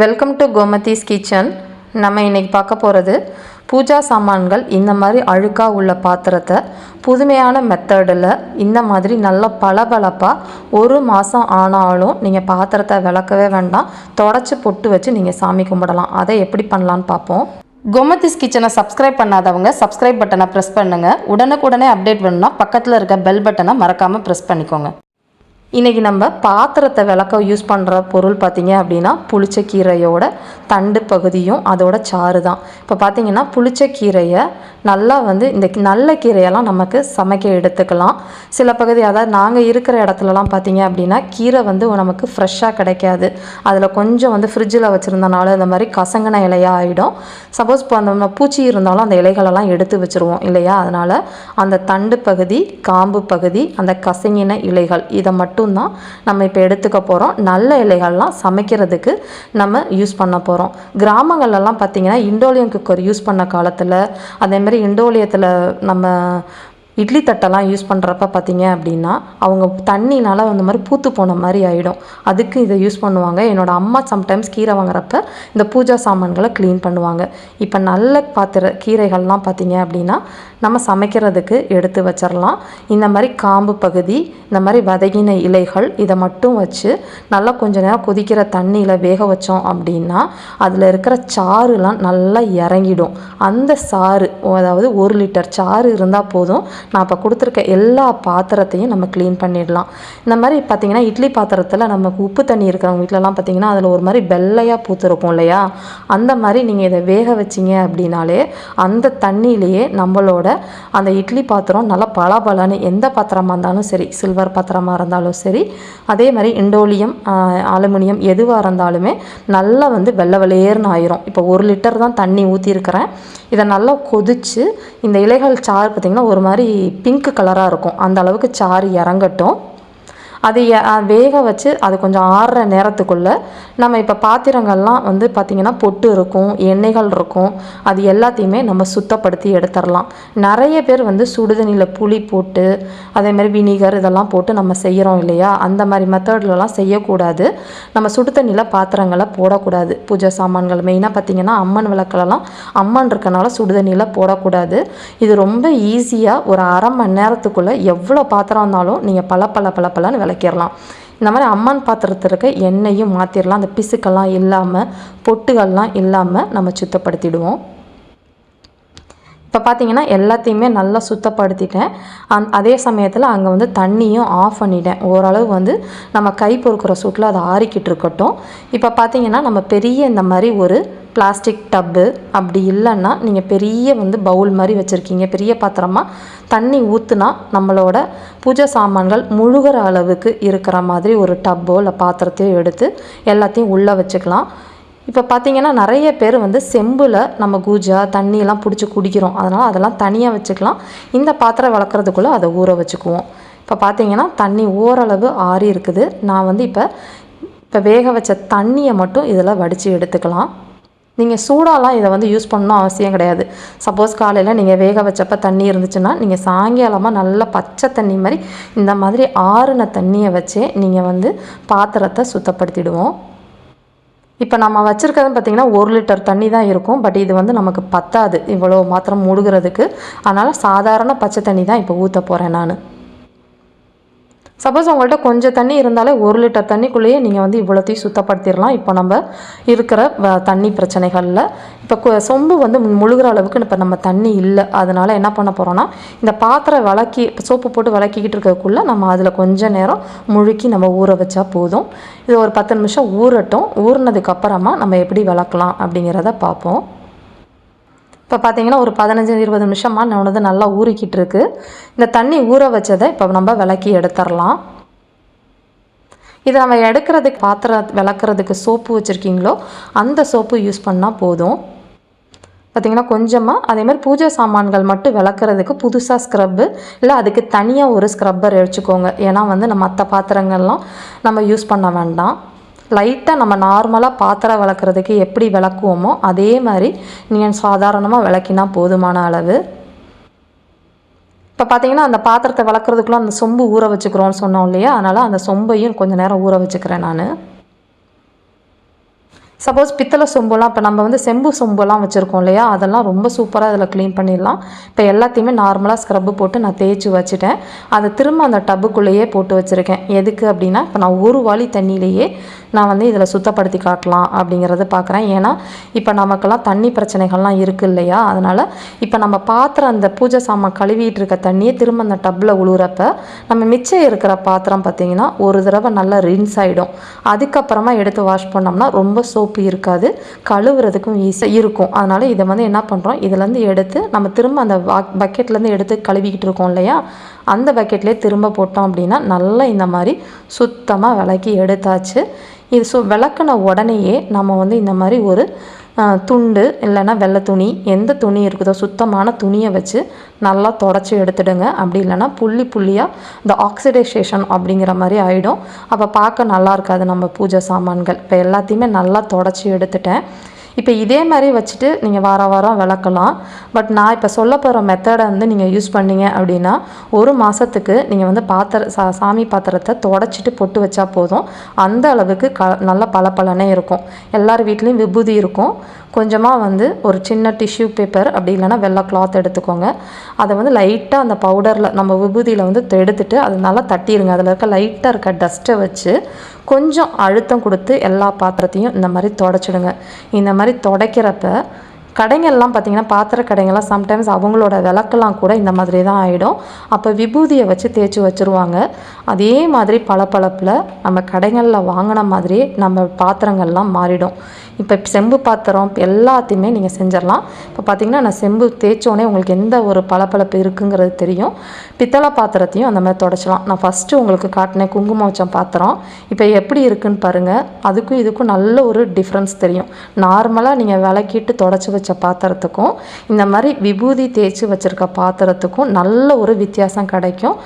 Welcome to Gomathi's kitchen. நம்ம இன்றைக்கி பார்க்க போகிறது பூஜா சாமான்கள். இந்த மாதிரி அழுக்காக உள்ள பாத்திரத்தை புதுமையான மெத்தடில் இந்த மாதிரி நல்லா பளபளப்பாக ஒரு மாதம் ஆனாலும் நீங்கள் பாத்திரத்தை விளக்கவே வேண்டாம், தொடச்சி பொட்டு வச்சு நீங்கள் சாமி கும்பிடலாம். அதை எப்படி பண்ணலான்னு பார்ப்போம். கோமதிஸ் கிச்சனை சப்ஸ்கிரைப் பண்ணாதவங்க சப்ஸ்கிரைப் பட்டனை ப்ரெஸ் பண்ணுங்கள். உடனுக்குடனே அப்டேட் வேணும்னா பக்கத்தில் இருக்க பெல் பட்டனை மறக்காமல் ப்ரெஸ் பண்ணிக்கோங்க. இன்றைக்கி நம்ம பாத்திரத்தை விளக்க யூஸ் பண்ணுற பொருள் பார்த்திங்க அப்படின்னா புளிச்சக்கீரையோட தண்டு பகுதியும் அதோட சாறு தான். இப்போ பார்த்திங்கன்னா புளிச்சக்கீரையை நல்லா இந்த நல்ல கீரையெல்லாம் நமக்கு சமைக்க எடுத்துக்கலாம். சில பகுதி, அதாவது நாங்கள் இருக்கிற இடத்துலலாம் பார்த்திங்க அப்படின்னா கீரை நமக்கு ஃப்ரெஷ்ஷாக கிடைக்காது. அதில் கொஞ்சம் ஃப்ரிட்ஜில் வச்சுருந்தனால இந்த மாதிரி கசங்கின இலையாக ஆகிடும். சப்போஸ் இப்போ அந்த பூச்சி இருந்தாலும் அந்த இலைகளெல்லாம் எடுத்து வச்சுருவோம் இல்லையா. அதனால் அந்த தண்டு பகுதி, காம்பு பகுதி, அந்த கசங்கின இலைகள் இதை மட்டும் தான் நம்ம இப்போ எடுத்துக்க போகிறோம். நல்ல இலைகள்லாம் சமைக்கிறதுக்கு நம்ம யூஸ் பண்ண போகிறோம். கிராமங்கள்லாம் பார்த்திங்கன்னா இண்டோலியம் குக்கர் யூஸ் பண்ண காலத்தில் அதேமாதிரி இண்டோலியத்தில் நம்ம இட்லி தட்டெல்லாம் யூஸ் பண்ணுறப்ப பார்த்திங்க அப்படின்னா அவங்க தண்ணினால் அந்த மாதிரி பூத்து போன மாதிரி ஆகிடும். அதுக்கு இதை யூஸ் பண்ணுவாங்க. என்னோடய அம்மா சம்டைம்ஸ் கீரை வாங்குறப்ப இந்த பூஜா சாமான்களை க்ளீன் பண்ணுவாங்க. இப்போ நல்ல கீரைகள்லாம் பார்த்திங்க அப்படின்னா நம்ம சமைக்கிறதுக்கு எடுத்து வச்சிடலாம். இந்த மாதிரி காம்பு பகுதி, இந்த மாதிரி வதகின இலைகள் இதை மட்டும் வச்சு நல்லா கொஞ்சம் நேரம் கொதிக்கிற தண்ணியில் வேக வச்சோம் அப்படின்னா அதில் இருக்கிற சாறுலாம் நல்லா இறங்கிடும். அந்த சாறு, அதாவது 1 லிட்டர் சாறு இருந்தால் போதும். நான் இப்போ கொடுத்துருக்க எல்லா பாத்திரத்தையும் நம்ம க்ளீன் பண்ணிடலாம். இந்த மாதிரி பார்த்திங்கன்னா இட்லி பாத்திரத்தில் நமக்கு உப்பு தண்ணி இருக்கிறவங்க வீட்டிலலாம் பார்த்திங்கன்னா அதில் ஒரு மாதிரி வெள்ளையாக பூத்துருக்கும் இல்லையா. அந்த மாதிரி நீங்கள் இதை வேக வச்சிங்க அப்படின்னாலே அந்த தண்ணியிலேயே நம்மளோட அந்த இட்லி பாத்திரம் நல்லா பளபளன்னு, எந்த பாத்திரமாக இருந்தாலும் சரி, சில்வர் பாத்திரமாக இருந்தாலும் சரி, அதே மாதிரி இண்டோலியம், அலுமினியம் எதுவாக இருந்தாலுமே நல்லா வெள்ளை வெளியேறுன்னு ஆயிரும். இப்போ 1 லிட்டர் தான் தண்ணி ஊற்றிருக்கிறேன். இதை நல்லா கொதித்து இந்த இலைகள் சாறு பார்த்திங்கன்னா ஒரு மாதிரி பிங்க் கலராக இருக்கும். அந்த அளவுக்கு சாறு இறங்கட்டும். அது வேக வச்சு அது கொஞ்சம் ஆறுற நேரத்துக்குள்ளே நம்ம இப்போ பாத்திரங்கள்லாம் பார்த்திங்கன்னா பொட்டு இருக்கும், எண்ணெய்கள் இருக்கும், அது எல்லாத்தையுமே நம்ம சுத்தப்படுத்தி எடுத்துடலாம். நிறைய பேர் சுடுதண்ணியில் புளி போட்டு அதேமாதிரி வினிகர் இதெல்லாம் போட்டு நம்ம செய்கிறோம் இல்லையா. அந்த மாதிரி மெத்தட்லலாம் செய்யக்கூடாது. நம்ம சுடு தண்ணியில் பாத்திரங்களை போடக்கூடாது. பூஜை சாமான்கள் மெயினாக பார்த்திங்கன்னா அம்மன் விளக்கெல்லாம் அம்மன் இருக்கனால சுடுதண்ணியில் போடக்கூடாது. இது ரொம்ப ஈஸியாக ஒரு அரை மணி நேரத்துக்குள்ளே எவ்வளோ பாத்திரம் இருந்தாலும் நீங்கள் பலன்னு விளக்கிடலாம். இந்த மாதிரி அம்மன் பாத்திரத்திற்கு எண்ணெயும் மாற்றிடலாம். அந்த பிசுக்கெல்லாம் இல்லாமல், பொட்டுகள்லாம் இல்லாமல் நம்ம சுத்தப்படுத்திடுவோம். இப்போ பார்த்திங்கன்னா எல்லாத்தையுமே நல்லா சுத்தப்படுத்திட்டேன். அதே சமயத்தில் அங்கே தண்ணியும் ஆஃப் பண்ணிட்டேன். ஓரளவு நம்ம கை பொறுக்கிற சூட்டில் அதை ஆறிக்கிட்டு இருக்கட்டும். இப்போ பார்த்திங்கன்னா நம்ம பெரிய இந்த மாதிரி ஒரு பிளாஸ்டிக் டப்பு, அப்படி இல்லைன்னா நீங்கள் பெரிய பவுல் மாதிரி வச்சுருக்கீங்க, பெரிய பாத்திரமாக தண்ணி ஊற்றுனா நம்மளோட பூஜை சாமான்கள் முழுகிற அளவுக்கு இருக்கிற மாதிரி ஒரு டப்போ இல்லை பாத்திரத்தையோ எடுத்து எல்லாத்தையும் உள்ளே வச்சுக்கலாம். இப்போ பார்த்திங்கன்னா நிறைய பேர் செம்பில் நம்ம கூஜா தண்ணியெல்லாம் பிடிச்சி குடிக்கிறோம். அதனால் அதெல்லாம் தனியாக வச்சுக்கலாம். இந்த பாத்திரம் வளர்க்குறதுக்குள்ளே அதை ஊற வச்சுக்குவோம். இப்போ பார்த்திங்கன்னா தண்ணி ஓரளவு ஆறி இருக்குது. நான் இப்போ வேக வச்ச தண்ணியை மட்டும் இதில் வடித்து எடுத்துக்கலாம். நீங்கள் சூடாலாம் இதை யூஸ் பண்ணணும் அவசியம் கிடையாது. சப்போஸ் காலையில் நீங்கள் வேக வச்சப்போ தண்ணி இருந்துச்சுன்னா நீங்கள் சாயங்காலமாக நல்லா பச்சை தண்ணி மாதிரி இந்த மாதிரி ஆறுன தண்ணியை வச்சே நீங்கள் பாத்திரத்தை சுத்தப்படுத்திடுவோம். இப்போ நம்ம வச்சுருக்கிறது பார்த்திங்கன்னா 1 லிட்டர் தண்ணி தான் இருக்கும். பட் இது நமக்கு பத்தாது இவ்வளோ மாத்திரம் மூடுகிறதுக்கு. அதனால் சாதாரண பச்சை தண்ணி தான் இப்போ ஊற்ற போகிறேன் நான். சப்போஸ் உங்கள்கிட்ட கொஞ்சம் தண்ணி இருந்தாலே 1 லிட்டர் தண்ணிக்குள்ளேயே நீங்கள் இவ்வளோத்தையும் சுத்தப்படுத்திடலாம். இப்போ நம்ம இருக்கிற தண்ணி பிரச்சனைகளில் இப்போ சொம்பு முழுகிற அளவுக்கு இப்போ நம்ம தண்ணி இல்லை. அதனால் என்ன பண்ண போகிறோன்னா இந்த பாத்திரம் விளக்கி சோப்பு போட்டு விளக்கிக்கிட்டு இருக்கக்குள்ளே நம்ம அதில் கொஞ்சம் நேரம் முழுக்கி நம்ம ஊற வச்சா போதும். இது ஒரு 10 நிமிஷம் ஊறட்டும். ஊறினதுக்கப்புறமா நம்ம எப்படி விளக்கலாம் அப்படிங்கிறத பார்ப்போம். இப்போ பார்த்திங்கன்னா ஒரு 15-20 நிமிஷமாக நான் நல்லா ஊறிக்கிட்டு இருக்கு. இந்த தண்ணி ஊற வச்சதை இப்போ நம்ம விளக்கி எடுத்துடலாம். இதை நம்ம எடுக்கிறதுக்கு பாத்திரம் விளக்குறதுக்கு சோப்பு வச்சுருக்கீங்களோ அந்த சோப்பு யூஸ் பண்ணால் போதும். பார்த்திங்கன்னா கொஞ்சமாக அதேமாதிரி பூஜை சாமான்கள் மட்டும் விளக்குறதுக்கு புதுசாக ஸ்க்ரப்பு இல்லை அதுக்கு தனியாக ஒரு ஸ்க்ரப்பர் வச்சுக்கோங்க. ஏன்னா நம்ம மற்ற பாத்திரங்கள்லாம் நம்ம யூஸ் பண்ண வேண்டாம். லைட்டாக நம்ம நார்மலாக பாத்திரம் விளக்குறதுக்கு எப்படி விளக்குவோமோ அதே மாதிரி நீங்கள் சாதாரணமாக விளக்கினா போதுமான அளவு. இப்போ பார்த்திங்கன்னா அந்த பாத்திரத்தை விளக்குறதுக்குள்ளே அந்த சொம்பு ஊற வச்சுக்கிறோன்னு சொன்னோம் இல்லையா. அதனால் அந்த சொம்பையும் கொஞ்சம் நேரம் ஊற வச்சுக்கிறேன் நான். சப்போஸ் பித்தளை சொம்புலாம் இப்போ நம்ம வந்து செம்பு சொம்புலாம் வச்சுருக்கோம் இல்லையா, அதெல்லாம் ரொம்ப சூப்பராக இதில் க்ளீன் பண்ணிடலாம். இப்போ எல்லாத்தையுமே நார்மலாக ஸ்க்ரப்பு போட்டு நான் தேய்ச்சி வச்சுட்டேன். அதை திரும்ப அந்த டப்புக்குள்ளேயே போட்டு வச்சுருக்கேன். எதுக்கு அப்படின்னா, இப்போ நான் ஒரு வாளி தண்ணியிலேயே நான் வந்து இதில் சுத்தப்படுத்தி காட்டலாம் அப்படிங்கிறத பார்க்குறேன். ஏன்னா இப்போ நமக்கெல்லாம் தண்ணி பிரச்சனைகள்லாம் இருக்குது இல்லையா, அதனால் இப்போ நம்ம பாத்திரம் அந்த பூஜை சாமான் கழுவிட்டு இருக்க தண்ணியை திரும்ப அந்த டப்பில் உழுவுறப்ப நம்ம மிச்சம் இருக்கிற பாத்திரம் பார்த்திங்கன்னா ஒரு தடவை நல்லா ரின்ஸ் ஆகிடும். அதுக்கப்புறமா எடுத்து வாஷ் பண்ணோம்னா ரொம்ப சோப்பு இருக்காது, கழுவுறதுக்கும் ஈஸியாக இருக்கும். அதனால் இதை வந்து என்ன பண்ணுறோம், இதுலேருந்து எடுத்து நம்ம திரும்ப அந்த பக்கெட்லேருந்து எடுத்து கழுவிக்கிட்டு இருக்கோம் இல்லையா, அந்த பக்கெட்லேயே திரும்ப போட்டோம் அப்படின்னா நல்லா இந்த மாதிரி சுத்தமாக விளக்கி எடுத்தாச்சு. இது விளக்குன உடனேயே நம்ம வந்து இந்த மாதிரி ஒரு துண்டு இல்லைன்னா வெள்ளை துணி, எந்த துணி இருக்குதோ சுத்தமான துணியை வச்சு நல்லா தொடச்சி எடுத்துடுங்க. அப்படி இல்லைன்னா புள்ளி புள்ளியாக இந்த ஆக்சிடைசேஷன் அப்படிங்கிற மாதிரி ஆகிடும். அப்போ பார்க்க நல்லா இருக்காது நம்ம பூஜை சாமான்கள். இப்போ எல்லாத்தையுமே நல்லா தொடச்சி எடுத்துட்டேன். இப்போ இதே மாதிரி வச்சுட்டு நீங்கள் வாரம் விளக்கலாம். பட் நான் இப்போ சொல்ல போகிற மெத்தடை வந்து நீங்கள் யூஸ் பண்ணீங்க அப்படின்னா ஒரு மாதத்துக்கு நீங்கள் வந்து சாமி பாத்திரத்தை தொடச்சிட்டு பொட்டு வச்சா போதும். அந்த அளவுக்கு நல்ல பளபளனே இருக்கும். எல்லார் வீட்லேயும் விபூதி இருக்கும். கொஞ்சமாக வந்து ஒரு சின்ன டிஷ்யூ பேப்பர் அப்படி இல்லைன்னா வெள்ளை கிளாத் எடுத்துக்கோங்க. அதை வந்து லைட்டாக அந்த பவுடரில் நம்ம விபூதியில் வந்து எடுத்துகிட்டு அது நல்லா தட்டிடுங்க. அதில் இருக்க லைட்டாக இருக்க டஸ்ட்டை வச்சு கொஞ்சம் அழுத்தம் கொடுத்து எல்லா பாத்திரத்தையும் இந்த மாதிரி தொடச்சிடுங்க. இந்த மாதிரி துடைக்கிறப்ப கடைங்கள்லாம் பார்த்திங்கன்னா பாத்திர கடைங்கள்லாம் சம்டைம்ஸ் அவங்களோட விளக்கெல்லாம் கூட இந்த மாதிரி தான் ஆகிடும். அப்போ விபூதியை வச்சு தேய்ச்சி வச்சுருவாங்க. அதே மாதிரி பளபளப்பில் நம்ம கடைகளில் வாங்கின மாதிரியே நம்ம பாத்திரங்கள்லாம் மாறிடும். இப்போ செம்பு பாத்திரம் எல்லாத்தையுமே நீங்கள் செஞ்சிடலாம். இப்போ பார்த்திங்கன்னா நான் செம்பு தேய்ச்சோடனே உங்களுக்கு எந்த ஒரு பளபளப்பு இருக்குங்கிறது தெரியும். பித்தளை பாத்திரத்தையும் அந்த மாதிரி தொடச்சலாம். நான் ஃபஸ்ட்டு உங்களுக்கு காட்டினேன் குங்குமம் வச்ச பாத்திரம். இப்போ எப்படி இருக்குன்னு பாருங்கள். அதுக்கும் இதுக்கும் நல்ல ஒரு டிஃப்ரென்ஸ் தெரியும். நார்மலாக நீங்கள் விளக்கிட்டு தொடச்சி வச்ச பாத்திரத்துக்கும் இந்த மாதிரி விபூதி தேய்ச்சி வச்சுருக்க பாத்திரத்துக்கும் நல்ல ஒரு வித்தியாசம் கிடைக்கும்.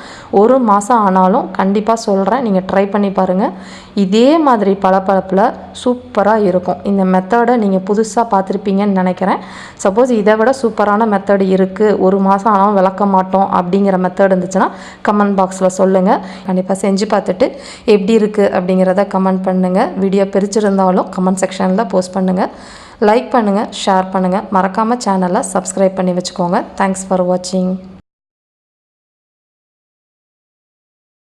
ஒரு மாதம் ஆனாலும் கண்டிப்பாக சொல்கிறேன், நீங்கள் ட்ரை பண்ணி பாருங்கள். இதே மாதிரி பளபளப்பில் சூப்பராக இருக்கும். இந்த மெத்தடை நீங்கள் புதுசாக பார்த்துருப்பீங்கன்னு நினைக்கிறேன். சப்போஸ் இதை விட சூப்பரான மெத்தடு இருக்குது, ஒரு மாதம் ஆனாலும் விளக்க மாட்டோம் அப்படிங்கிற மெத்தட் இருந்துச்சுன்னா கமெண்ட் பாக்ஸில் சொல்லுங்கள். கண்டிப்பாக செஞ்சு பார்த்துட்டு எப்படி இருக்குது அப்படிங்கிறத கமெண்ட் பண்ணுங்கள். வீடியோ பிரிச்சிருந்தாலும் கமெண்ட் செக்ஷனில் போஸ்ட் பண்ணுங்கள். லைக் பண்ணுங்கள், ஷேர் பண்ணுங்கள். மறக்காமல் சேனலை சப்ஸ்கிரைப் பண்ணி வச்சுக்கோங்க. தேங்க்ஸ் ஃபார் வாட்சிங்.